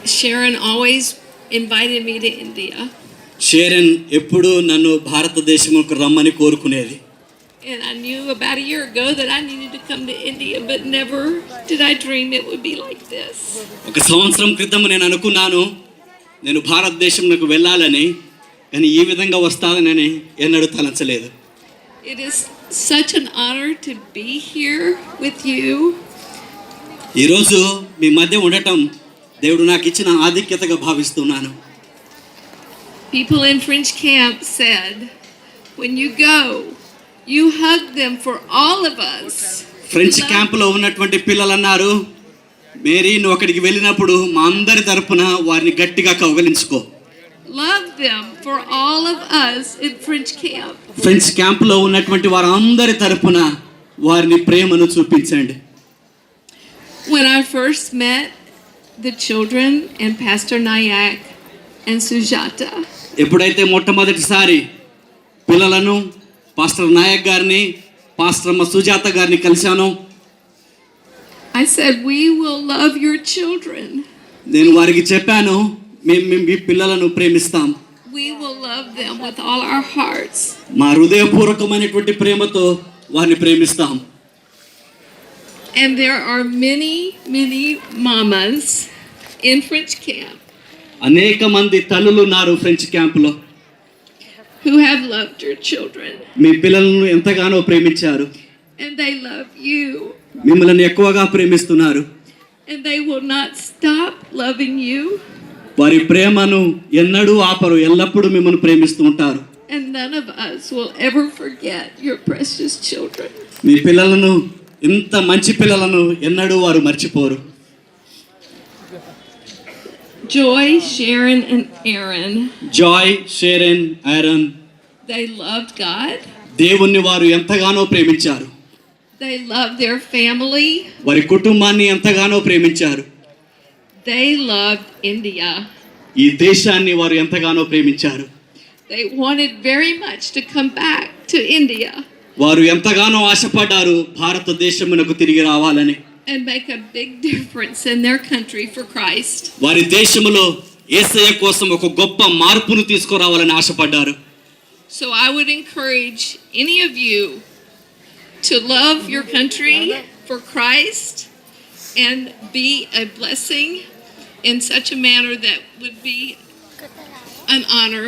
Sharon always invited me to India. షేరన్ ఎప్పుడూ నన్ను భారతదేశంకు రమ్మని కోరుకునేది. And I knew about a year ago that I needed to come to India, but never did I dream it would be like this. ఒక సంవత్సరం క్రితం నేను అనుకున్నాను నేను భారతదేశంకు వెళ్ళాలని, కానీ ఈ విధంగా వస్తానని ఎన్నడూ తలంచలేదు. It is such an honor to be here with you. ఈరోజు మీ మధ్య ఉండటం దేవుడు నాకు ఇచ్చిన ఆధిక్యతగా భావిస్తున్నాను. People in French camp said, when you go, you hug them for all of us. French క్యాంపులో ఉన్నటువంటి పిల్లలు అన్నారు, మేరీ నువ్వు అక్కడికి వెళ్ళినప్పుడు మా అందరి తరపున వారిని గట్టిగా కౌగలించుకో. Love them for all of us in French camp. French క్యాంపులో ఉన్నటువంటి వారందరి తరపున వారిని ప్రేమను చూపించండి. When I first met the children and Pastor Nayak and Sujata, ఎప్పుడైతే మొట్టమొదటిసారి పిల్లలను పాస్టర్ నాయక్ గారిని పాస్టర్ అమ్మ సుజాత గారిని కలిశాను, I said, we will love your children. నేను వారికి చెప్పాను, మేము మీ పిల్లలను ప్రేమిస్తాం. We will love them with all our hearts. మా హృదయపూర్వకమైనటువంటి ప్రేమతో వారిని ప్రేమిస్తాం. And there are many mamas in French camp అనేక మంది తల్లులు ఉన్నారు ఫ్రెంచ్ క్యాంపులో, who have loved your children. మీ పిల్లలను ఎంతగానో ప్రేమించారు, And they love you. మిమ్మల్ని ఎక్కువగా ప్రేమిస్తున్నారు. And they will not stop loving you. వారి ప్రేమను ఎన్నడూ ఆపరు, ఎల్లప్పుడూ మిమ్మల్ని ప్రేమిస్తూ ఉంటారు. And none of us will ever forget your precious children. మీ పిల్లలను, ఇంత మంచి పిల్లలను ఎన్నడూ వారు మర్చిపోరు. Joy, Sharon, and Aaron, Joy, Sharon, Aaron, they loved God. దేవుణ్ణి వారు ఎంతగానో ప్రేమించారు. They loved their family. వారి కుటుంబాన్ని ఎంతగానో ప్రేమించారు. They loved India. ఈ దేశాన్ని వారు ఎంతగానో ప్రేమించారు. They wanted very much to come back to India వారు ఎంతగానో ఆశపడ్డారు భారతదేశమునకు తిరిగి రావాలని, and make a big difference in their country for Christ. వారి దేశములో యేసయ్య కోసం ఒక గొప్ప మార్పును తీసుకురావాలని ఆశపడ్డారు. So I would encourage any of you to love your country for Christ and be a blessing in such a manner that would be an honor